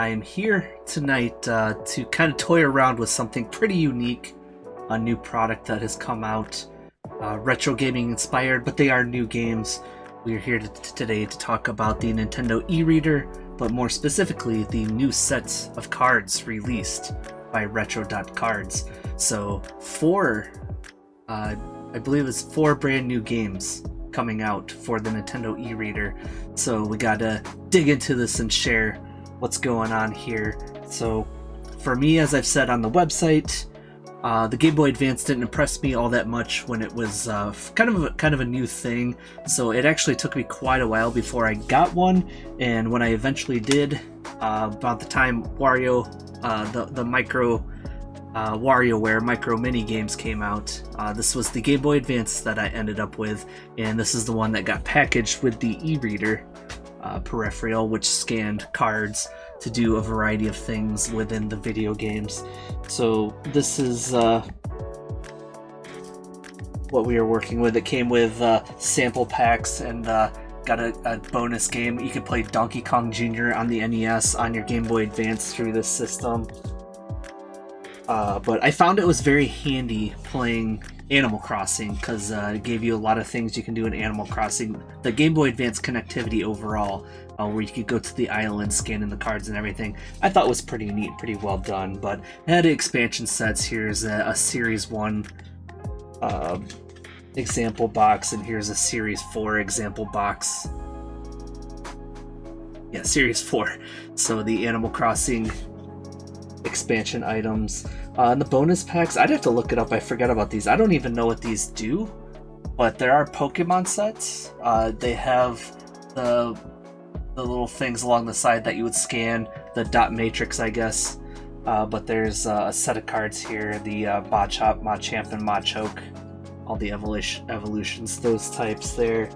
I am here tonight to kind of toy around with something pretty unique, a new product that has come out, retro gaming inspired, but they are new games. We are here today to talk about the Nintendo eReader, but more specifically, the new sets of cards released by Retro.cards. So I believe it's 4 brand new games coming out for the Nintendo eReader. So we gotta dig into this and share what's going on here. So for me, as I've said on the website, the Game Boy Advance didn't impress me all that much when it was kind of a new thing. So it actually took me quite a while before I got one, and when I eventually did, about the time Wario, the micro WarioWare micro mini games came out, this was the Game Boy Advance that I ended up with, and this is the one that got packaged with the eReader peripheral, which scanned cards to do a variety of things within the video games. So this is what we are working with. It came with sample packs and got a bonus game. You could play Donkey Kong Jr. on the NES on your Game Boy Advance through this system. But I found it was very handy playing Animal Crossing, because it gave you a lot of things you can do in Animal Crossing. The Game Boy Advance connectivity overall, where you could go to the island, scan in the cards and everything, I thought was pretty neat, pretty well done. But it had expansion sets. Here's a Series 1 example box, and here's a Series 4 example box. Yeah, Series 4. So the Animal Crossing expansion items. And the bonus packs, I'd have to look it up. I forget about these. I don't even know what these do, but there are Pokemon sets. They have the little things along the side that you would scan, the dot matrix, I guess. But there's a set of cards here, the Machop, Machamp, and Machoke, all the evolutions, those types there.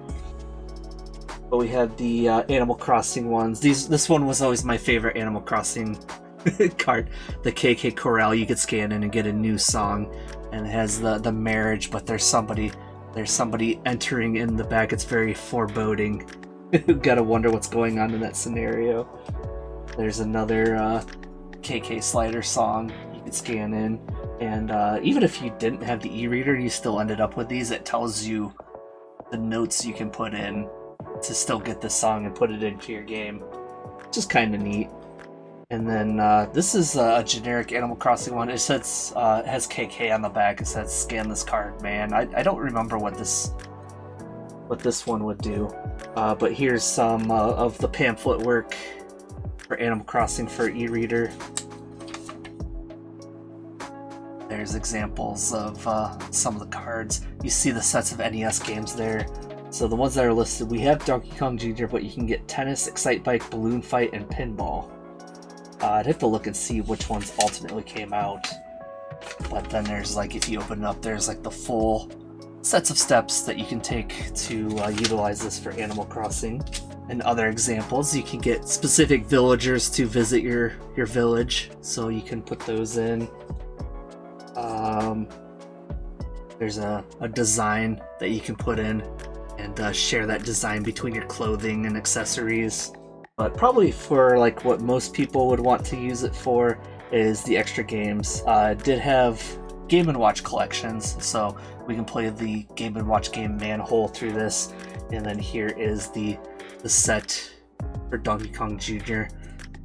But we had the Animal Crossing ones. This one was always my favorite Animal Crossing card, the KK Corral. You could scan in and get a new song, and it has the marriage, but there's somebody entering in the back. It's very foreboding. Gotta wonder what's going on in that scenario. There's another KK Slider song you could scan in, and even if you didn't have the e-reader, you still ended up with these. It tells you the notes you can put in to still get this song and put it into your game, which is kind of neat. And then this is a generic Animal Crossing one. It says it has KK on the back. It says scan this card, man. I don't remember what this one would do. But here's some of the pamphlet work for Animal Crossing for e-reader. There's examples of some of the cards. You see the sets of NES games there. So the ones that are listed, we have Donkey Kong Jr., but you can get Tennis, Excite Bike, Balloon Fight, and Pinball. I'd have to look and see which ones ultimately came out. But then there's, like, if you open it up, there's like the full sets of steps that you can take to utilize this for Animal Crossing. And other examples, you can get specific villagers to visit your village, so you can put those in. There's a design that you can put in and share that design between your clothing and accessories. But probably for like what most people would want to use it for is the extra games. It did have Game & Watch collections, so we can play the Game & Watch game Manhole through this. And then here is the set for Donkey Kong Jr.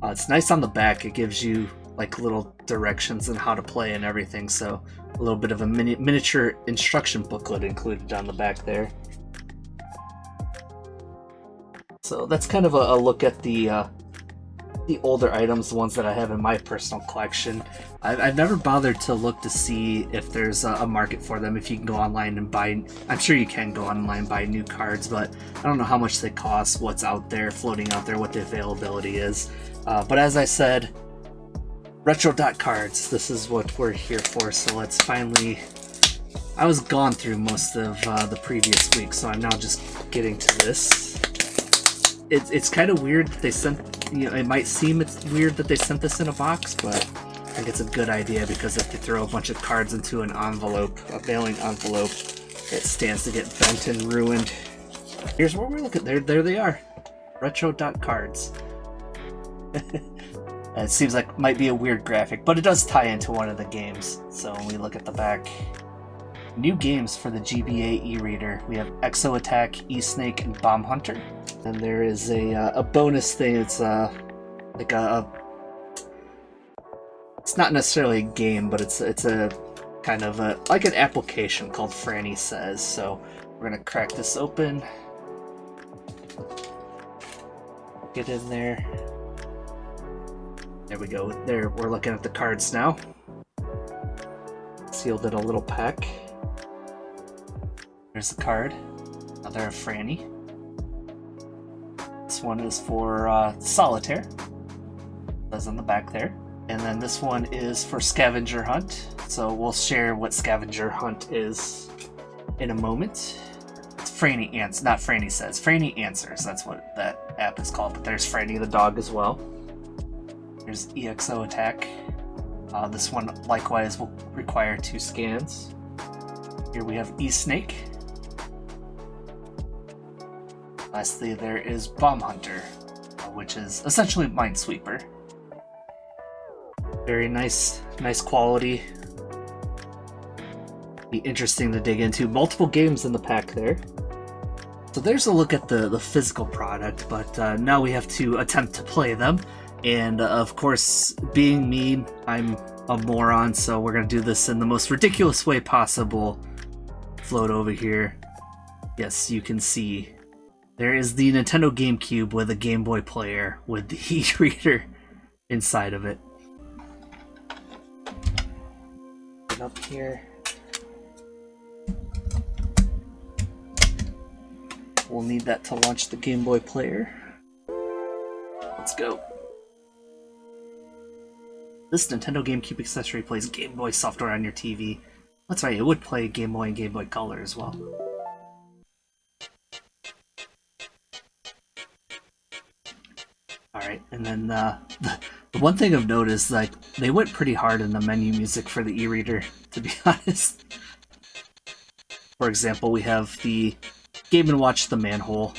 It's nice on the back. It gives you like little directions on how to play and everything. So a little bit of a miniature instruction booklet included on the back there. So that's kind of a look at the older items, the ones that I have in my personal collection. I've never bothered to look to see if there's a market for them, if you can go online and buy. I'm sure you can go online and buy new cards, but I don't know how much they cost, what's out there, floating out there, what the availability is. But as I said, Retro.cards, this is what we're here for. So let's finally... I was gone through most of the previous week, so I'm now just getting to this. It's kind of weird that they sent, it might seem it's weird that they sent this in a box, but I think it's a good idea, because if they throw a bunch of cards into an envelope, a mailing envelope, it stands to get bent and ruined. Here's what we're looking at. There they are. Retro.cards. It seems like might be a weird graphic, but it does tie into one of the games. So when we look at the back, new games for the GBA eReader. We have Exo Attack, E-Snake, and Bomb Hunter. And there is a bonus thing. It's like it's not necessarily a game, but it's a kind of like an application called Franny Says. So we're gonna crack this open, get in there. There we go. There, we're looking at the cards now. Sealed in a little pack. There's the card. Another Franny. This one is for Solitaire. That's on the back there. And then this one is for Scavenger Hunt. So we'll share what Scavenger Hunt is in a moment. It's Franny not Franny Says. Franny Answers. That's what that app is called. But there's Franny the dog as well. There's EXO Attack. This one likewise will require 2 scans. Here we have E-Snake. Lastly, there is Bomb Hunter, which is essentially Minesweeper. Very nice quality. Be interesting to dig into. Multiple games in the pack there. So there's a look at the physical product, but now we have to attempt to play them. And of course, being me, I'm a moron, so we're gonna do this in the most ridiculous way possible. Float over here. Yes, you can see there is the Nintendo GameCube with a Game Boy player with the eReader inside of it. Get up here. We'll need that to launch the Game Boy player. Let's go. This Nintendo GameCube accessory plays Game Boy software on your TV. That's right, it would play Game Boy and Game Boy Color as well. Alright, and then the one thing I've noticed, like, they went pretty hard in the menu music for the eReader, to be honest. For example, we have the Game & Watch the Manhole.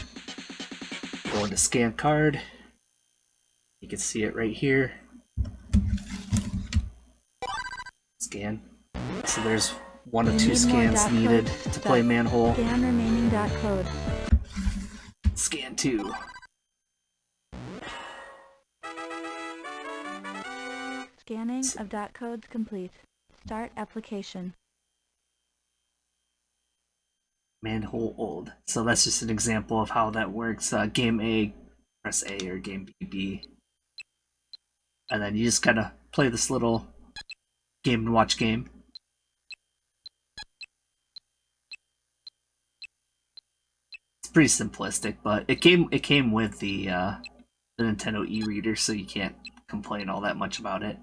Go into Scan Card. You can see it right here. Scan. So there's 1 of 2 scans needed to play Manhole. Scan remaining .code. Scan 2. Scanning of .codes complete. Start application. Manhole old. So that's just an example of how that works. Game A, press A, or game B, B. And then you just kind of play this little Game & Watch game. It's pretty simplistic, but it came with the Nintendo eReader, so you can't complain all that much about it.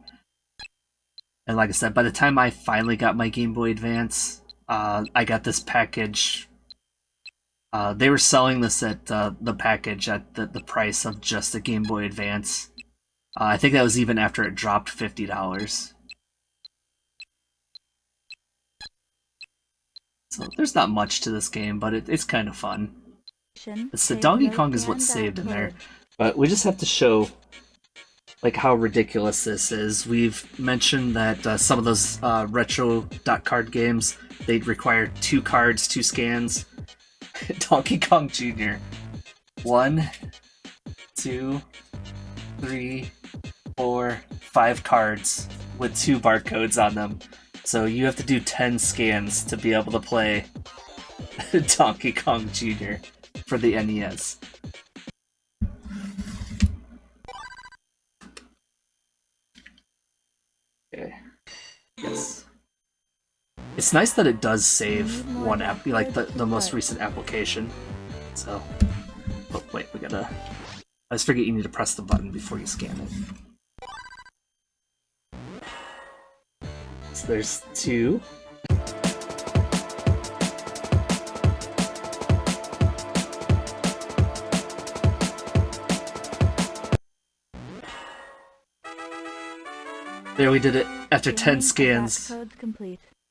And like I said, by the time I finally got my Game Boy Advance, I got this package. They were selling this at the package at the price of just a Game Boy Advance. I think that was even after it dropped $50. So there's not much to this game, but it's kind of fun. It's the Donkey Kong is what's saved in there. But we just have to show like how ridiculous this is. We've mentioned that some of those retro.card games, they'd require 2 cards, 2 scans. Donkey Kong Jr. 1, 2, 3, 4, 5 cards with 2 barcodes on them. So you have to do 10 scans to be able to play Donkey Kong Jr. for the NES. Okay. Yes. It's nice that it does save one app, like the most recent application. So, oh wait, we gotta. I always forget you need to press the button before you scan it. So there's 2. There, we did it. After 10 scans,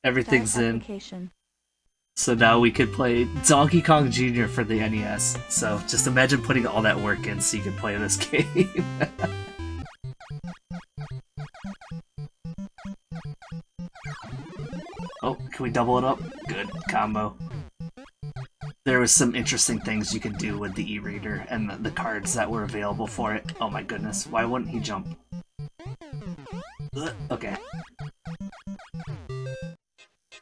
everything's in. So now we could play Donkey Kong Jr. for the NES. So just imagine putting all that work in so you can play this game. Can we double it up? Good combo. There was some interesting things you could do with the e-reader and the cards that were available for it. Oh my goodness, why wouldn't he jump? Okay.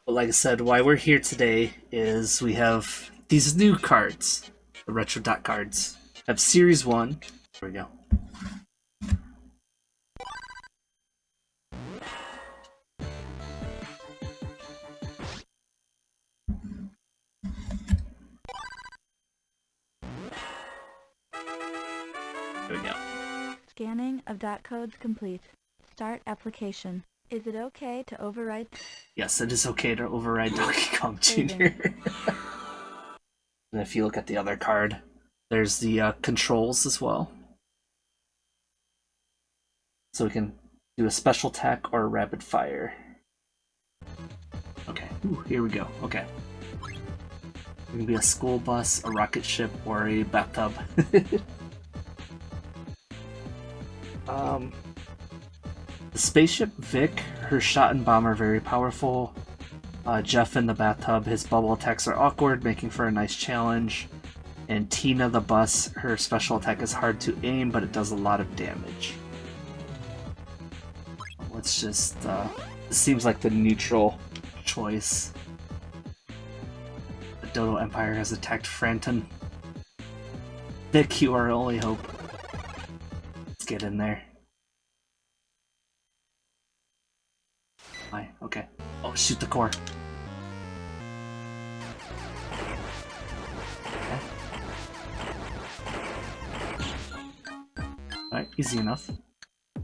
But like I said, why we're here today is we have these new cards, the Retro Dot cards. I have Series 1. There we go. There we go. Scanning of dot codes complete. Start application. Is it okay to overwrite? Yes, it is okay to override Donkey Kong Jr. And if you look at the other card, there's the controls as well. So we can do a special attack or a rapid fire. Okay, ooh, here we go. Okay. It can be a school bus, a rocket ship, or a bathtub. The spaceship Vic, her shot and bomb are very powerful. Jeff in the bathtub, his bubble attacks are awkward, making for a nice challenge. And Tina the bus, her special attack is hard to aim, but it does a lot of damage. Let's just, this seems like the neutral choice. The Dodo Empire has attacked Franton. Vic, you are our only hope. Let's get in there. Hi, okay. Oh, shoot the core. Okay. Alright, easy enough. We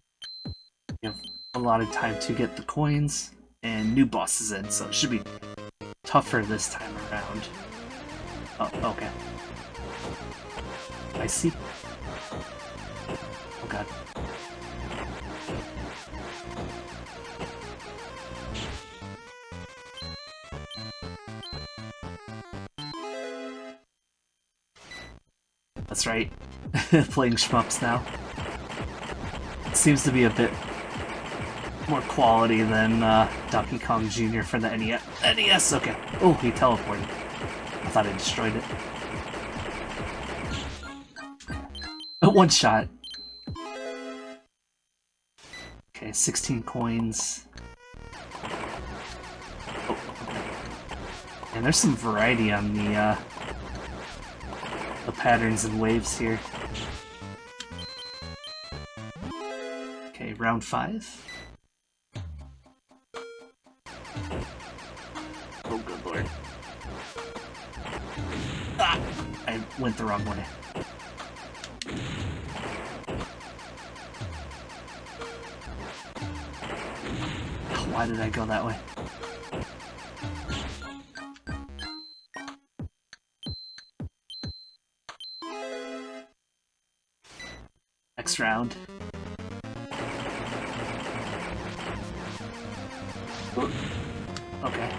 have a lot of time to get the coins, and new bosses in, so it should be tougher this time around. Oh, okay. I see. Oh god. That's right. Playing shmups now. It seems to be a bit more quality than Donkey Kong Jr. for the NES. NES, okay. Oh, he teleported. I thought I destroyed it. One shot. Okay, 16 coins. Oh, okay. And there's some variety on the patterns and waves here. Okay, round 5. Oh, good lord. Ah! I went the wrong way. Why did I go that way? Next round. Okay.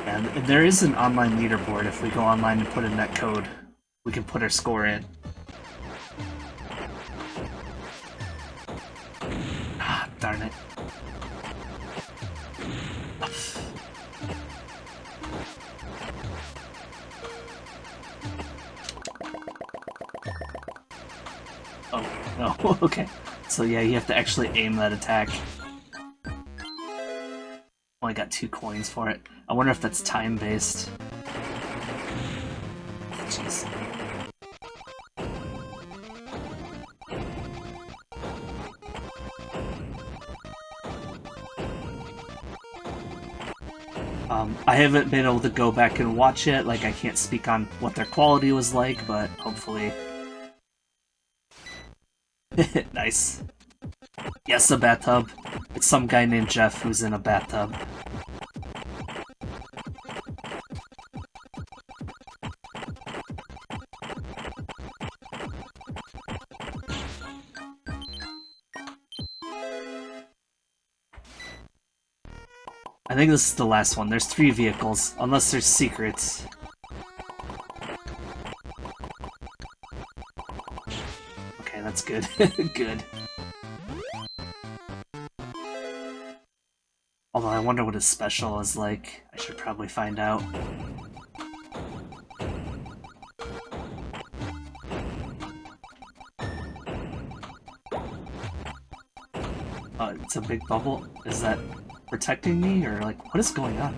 And there is an online leaderboard. If we go online and put in that code, we can put our score in. Ah, darn it. Oh, no. Okay. So yeah, you have to actually aim that attack. Only got 2 coins for it. I wonder if that's time-based. Jeez. I haven't been able to go back and watch it, like I can't speak on what their quality was like, but hopefully... Nice. Yes, a bathtub. It's some guy named Jeff who's in a bathtub. I think this is the last one. There's 3 vehicles, unless there's secrets. Okay, that's good. Good. Although I wonder what his special is like. I should probably find out. It's a big bubble. Is that protecting me, or like, what is going on?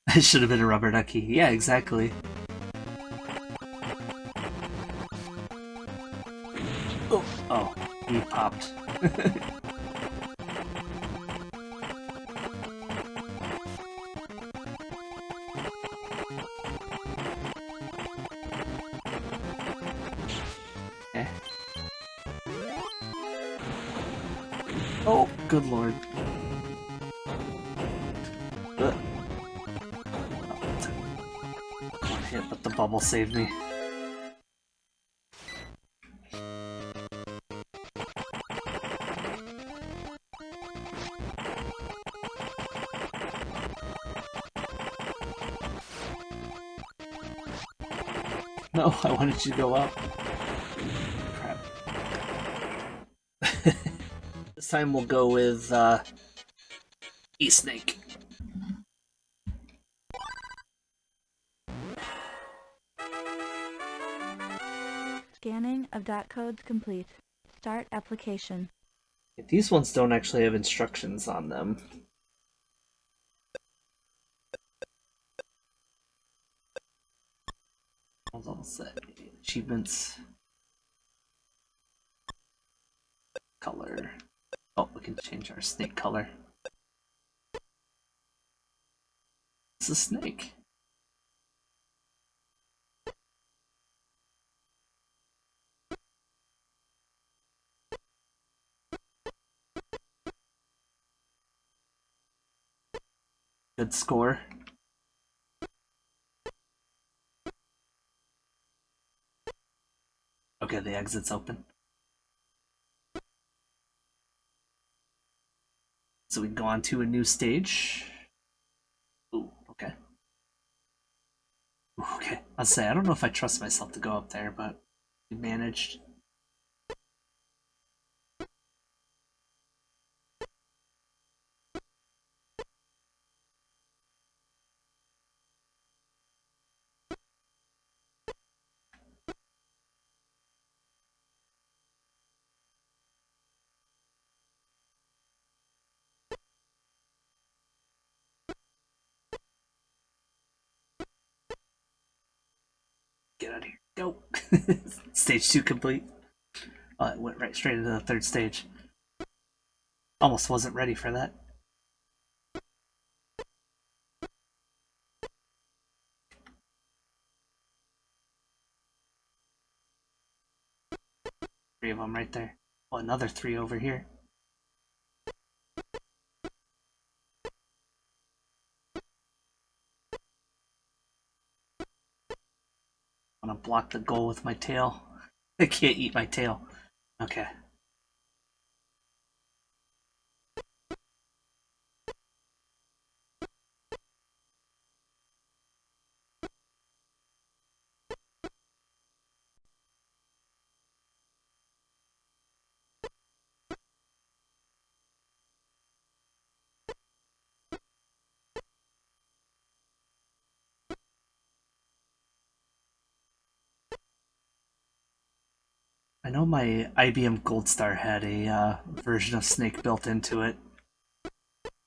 It should have been a rubber ducky. Yeah, exactly. Oh, he popped. Okay. Oh, good lord. One hit, but the bubble saved me. No, I wanted you to go up. Crap. This time we'll go with E-Snake. Scanning of dot codes complete. Start application. These ones don't actually have instructions on them. I'll set achievements. Color. Oh, we can change our snake color. It's a snake. Good score. Okay, the exit's open. So we can go on to a new stage. Ooh, okay. Ooh, okay, I'll say, I don't know if I trust myself to go up there, but we managed. Get out of here. Go. Stage 2 complete. It went right straight into the third stage. Almost wasn't ready for that. Three of them right there. Oh, another 3 over here. I'm gonna block the goal with my tail. I can't eat my tail. Okay. I know my IBM Gold Star had a version of Snake built into it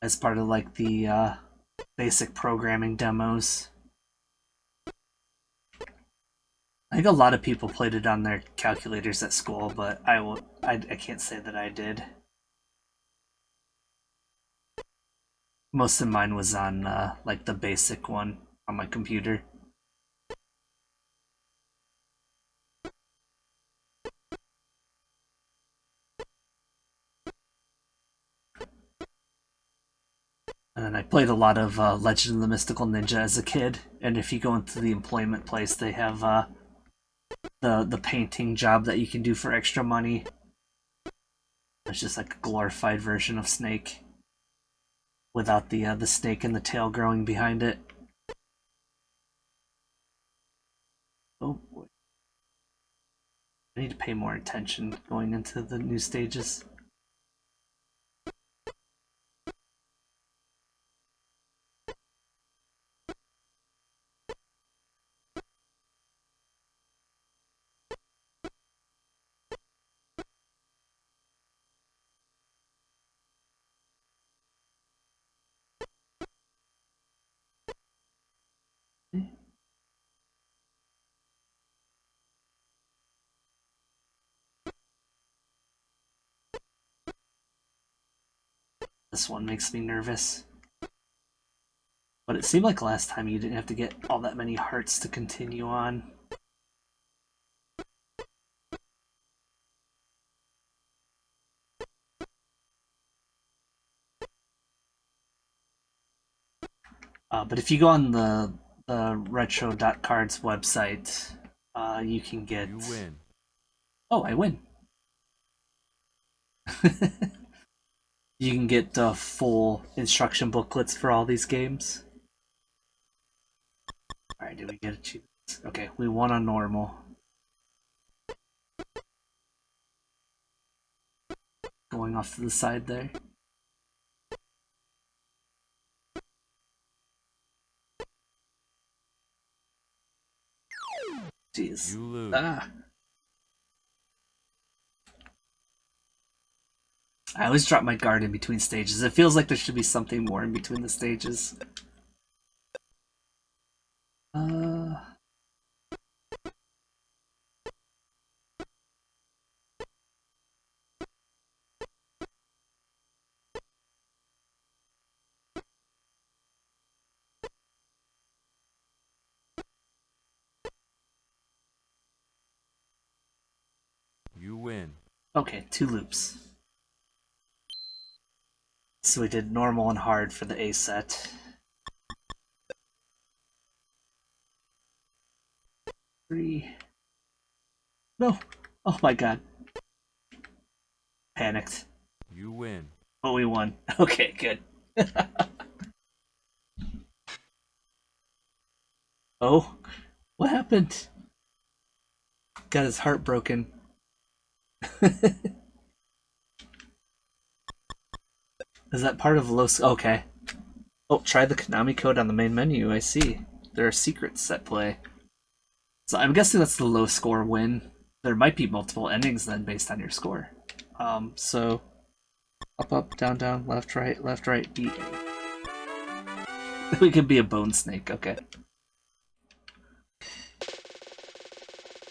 as part of like the basic programming demos. I think a lot of people played it on their calculators at school, but I can't say that I did. Most of mine was on like the basic one on my computer. And I played a lot of Legend of the Mystical Ninja as a kid, and if you go into the employment place, they have the painting job that you can do for extra money. It's just like a glorified version of Snake, without the snake and the tail growing behind it. Oh boy. I need to pay more attention going into the new stages. This one makes me nervous. But it seemed like last time you didn't have to get all that many hearts to continue on. But if you go on the retro.cards website, you can get... You win. Oh, I win. You can get full instruction booklets for all these games. Alright, did we get achievements? Okay, we won on normal. Going off to the side there. Jeez. You lose. Ah. I always drop my guard in between stages. It feels like there should be something more in between the stages. You win. Okay, 2 loops. So we did normal and hard for the A set. 3. No! Oh my god. Panicked. You win. Oh, we won. Okay, good. Oh, what happened? Got his heart broken. Is that part of low... Okay. Oh, try the Konami code on the main menu, I see. There are secrets at play. So I'm guessing that's the low score win. There might be multiple endings then based on your score. So... Up, down, down, left, right, B. We could be a bone snake, okay.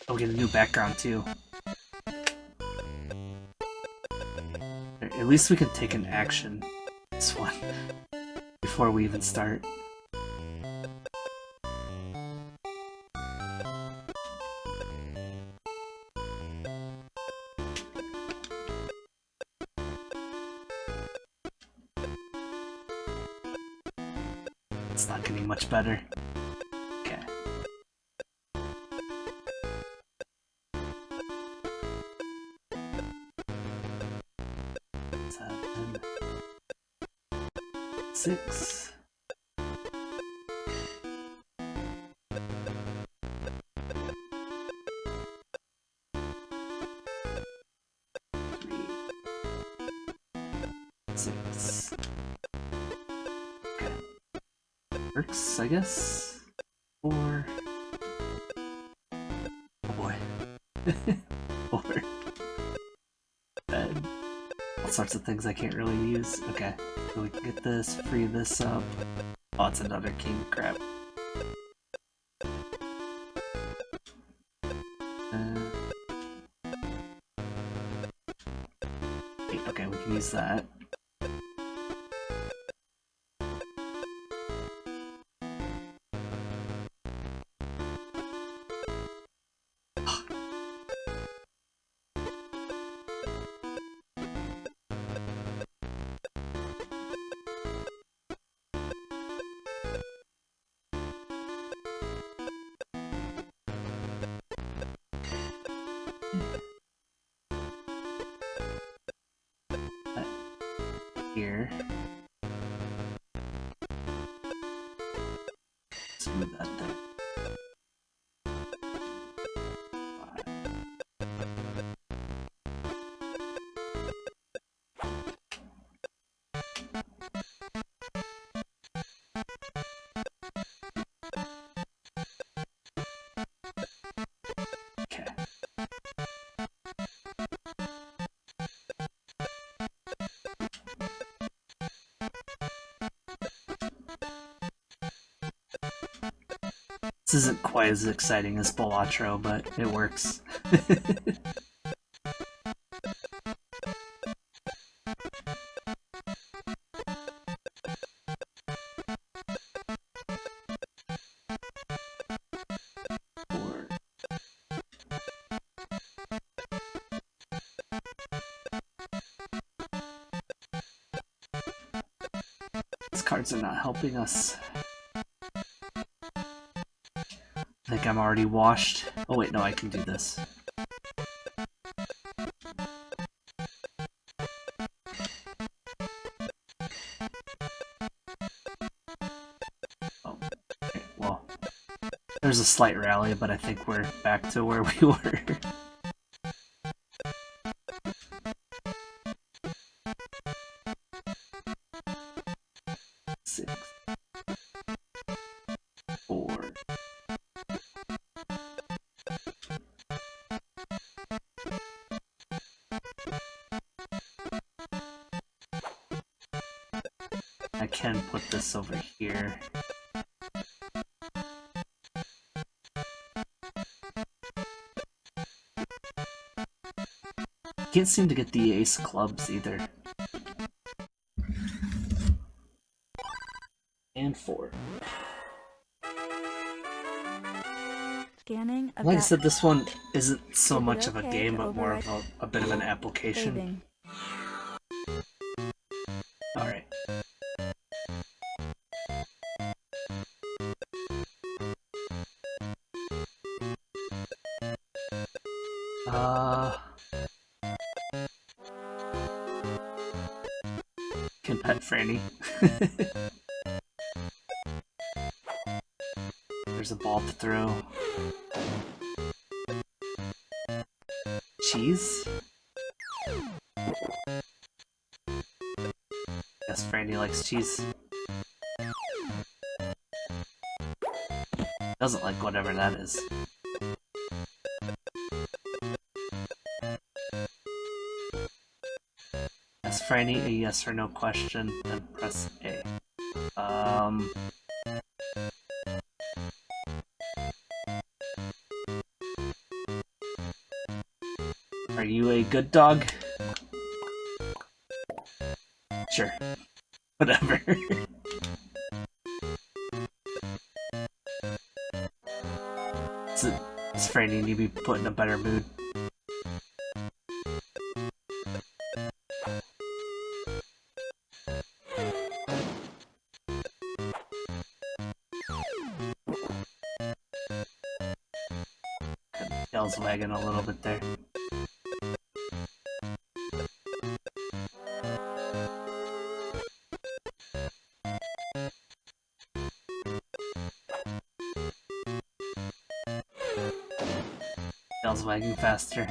Oh, we get a new background too. At least we can take an action this one before we even start. It's not getting much better. Okay. Seven, 6. Six. Okay. Works, I guess. 4. Oh boy. 4. And all sorts of things I can't really use. Okay. So we can get this, free this up. Oh, it's another king. Crap. Okay, we can use that. Here. Let's move that there. 5. This isn't quite as exciting as Balatro, but it works. These cards are not helping us. I think I'm already washed. Oh wait, no, I can do this. Oh, okay, well, there's a slight rally, but I think we're back to where we were. 6, 4. I can put this over here. Can't seem to get the ace clubs either. And 4. Scanning of Like I said, this one isn't so much of a okay game, to but more override- of a bit of an application. saving. Alright. Can pet Franny. There's a ball to throw. Cheese? Guess Franny likes cheese. Doesn't like whatever that is. Ask Franny a yes or no question, then press A. Are you a good dog? Sure. Whatever. Does Franny need to be put in a better mood? Tail's wagging a little bit there. Tail's wagging faster.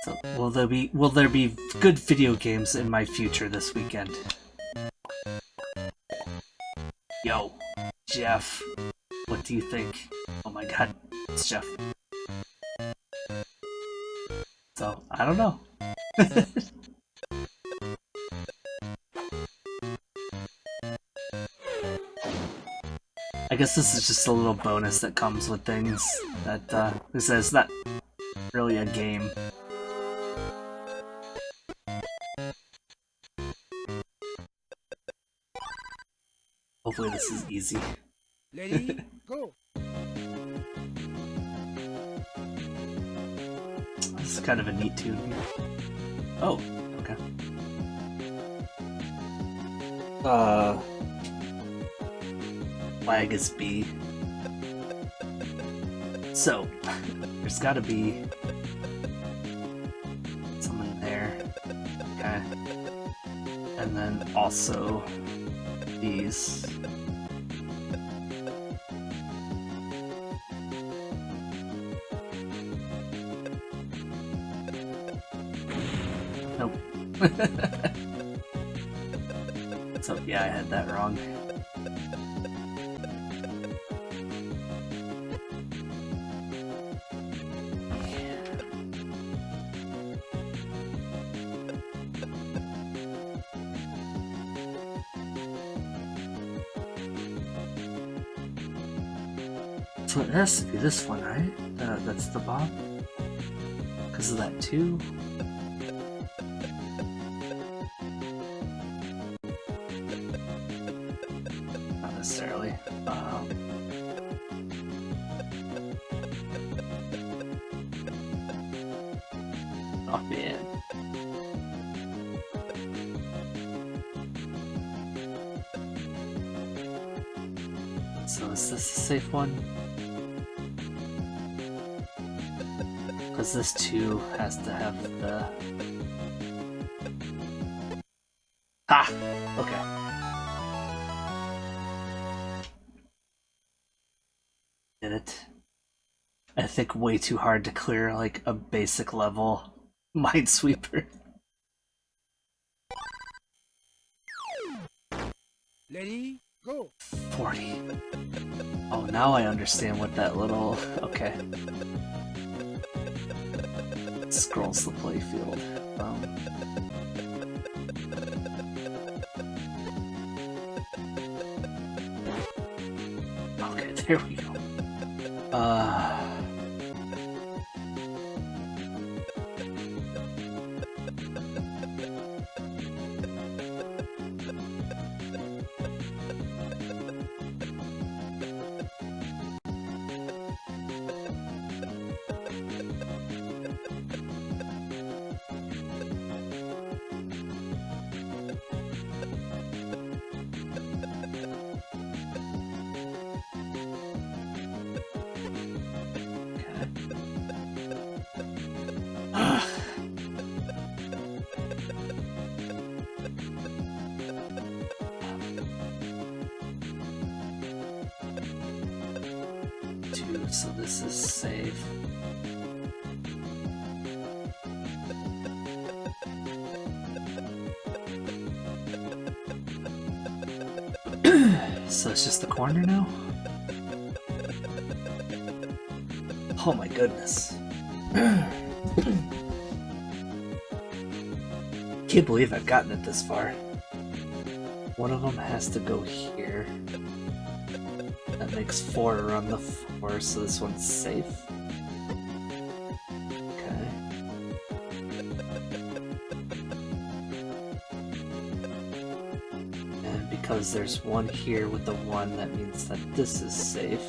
So, will there be good video games in my future this weekend? Yo, Jeff, what do you think? Oh my god, it's Jeff. So, I don't know. I guess this is just a little bonus that comes with things that, this is not really a game. Hopefully this is easy. Ready, go. This is kind of a neat tune here. Oh, okay. Flag is B. So, there's gotta be someone there. Okay. And then also these. Nope. So, yeah, I had that wrong. So it has to be this one, right? That's the bomb? Because of that 2? Not necessarily. Oh man. So is this a safe one? Because this 2 has to have the... Ah! Okay. Did it. I think way too hard to clear like a basic level Minesweeper. Ready, go. 40. Oh, now I understand what that little... Okay. Scrolls the playfield. Okay, there we go. So this is safe. So it's just the corner now? Oh my goodness. Can't believe I've gotten it this far. One of them has to go here. That makes 4 around the 4, so this one's safe. Okay. And because there's 1 here with the 1, that means that this is safe.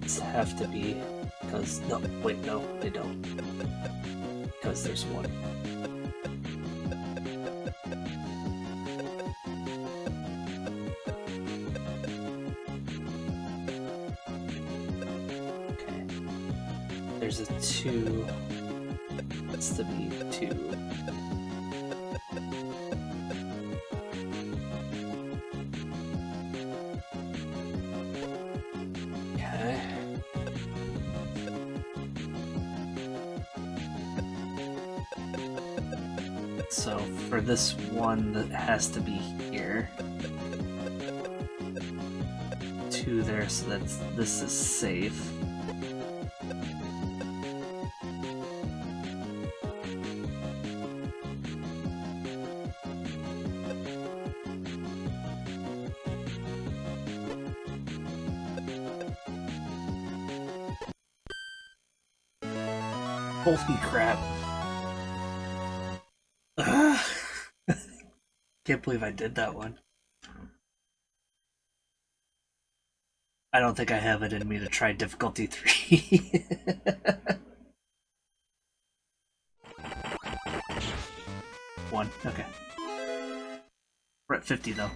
These have to be, because, no, wait, no, they don't. Because there's 1. There's a 2. That's to be 2. Okay. So for this 1 that has to be here. 2 there, so this is safe. Holy crap. Can't believe I did that one. I don't think I have it in me to try difficulty 3. One, okay. We're at 50 though.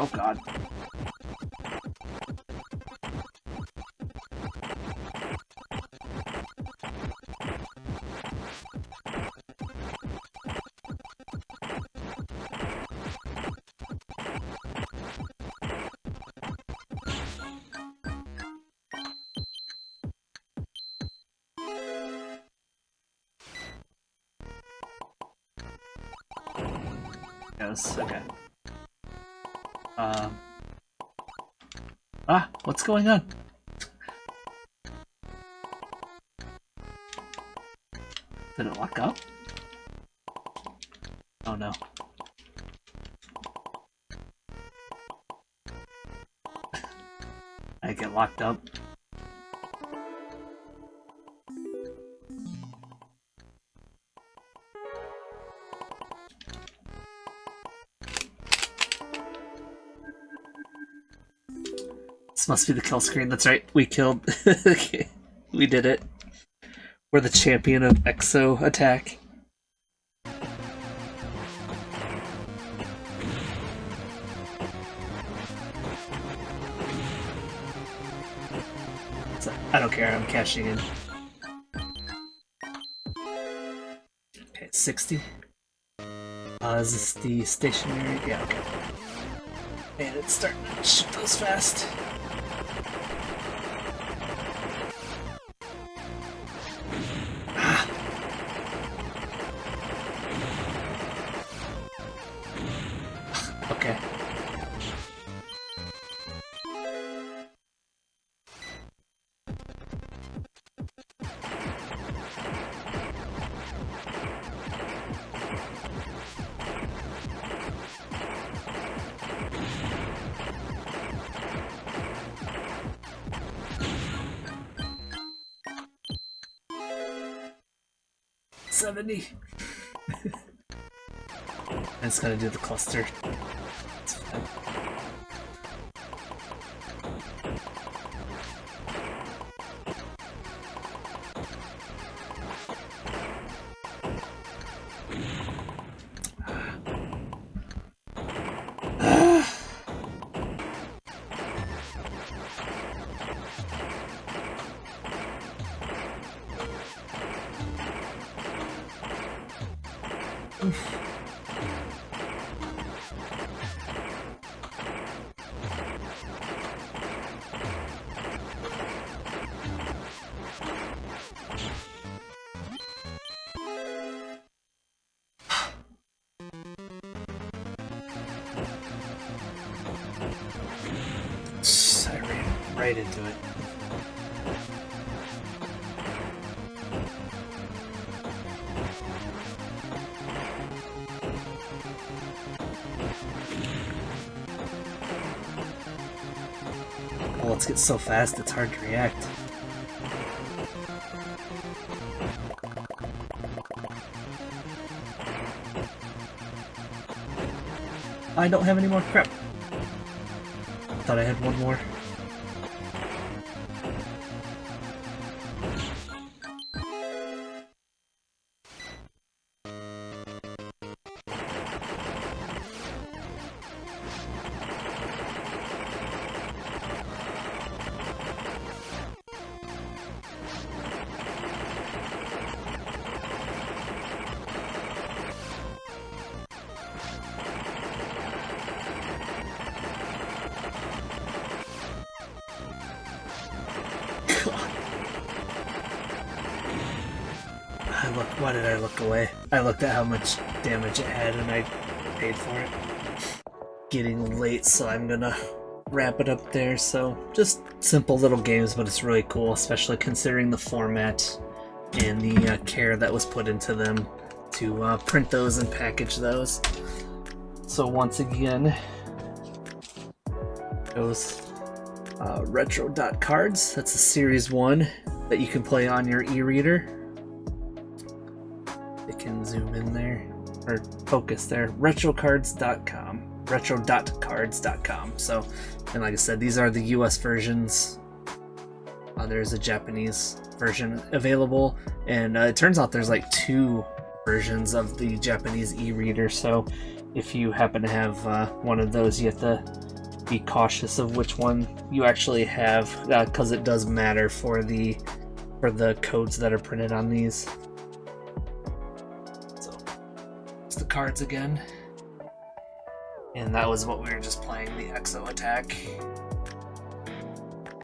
Oh god. Okay. What's going on? Did it lock up? Oh no. I get locked up. This must be the kill screen. That's right. We killed. We did it. We're the champion of Exo Attack. So, I don't care. I'm cashing in. Okay, 60. Is this the stationary? Yeah, okay. And it's starting to shoot those fast. Okay. $70. I just gotta do the cluster. It's fine. I ran right into it. Oh, let's get so fast it's hard to react. I don't have any more. Crap. I thought I had one more. Why did I look away? I looked at how much damage it had and I paid for it. Getting late, so I'm gonna wrap it up there. So just simple little games, but it's really cool, especially considering the format and the care that was put into them to print those and package those. So once again, those retro.cards. That's a series 1 that you can play on your e-reader. It can zoom in there or focus there. Retrocards.com. Retro.cards.com. So, and like I said, these are the US versions. There's a Japanese version available, and it turns out there's like 2 versions of the Japanese e-reader. So if you happen to have one of those, you have to be cautious of which one you actually have, because it does matter for the codes that are printed on these. So it's the cards again, and that was what we were just playing, the Exo Attack.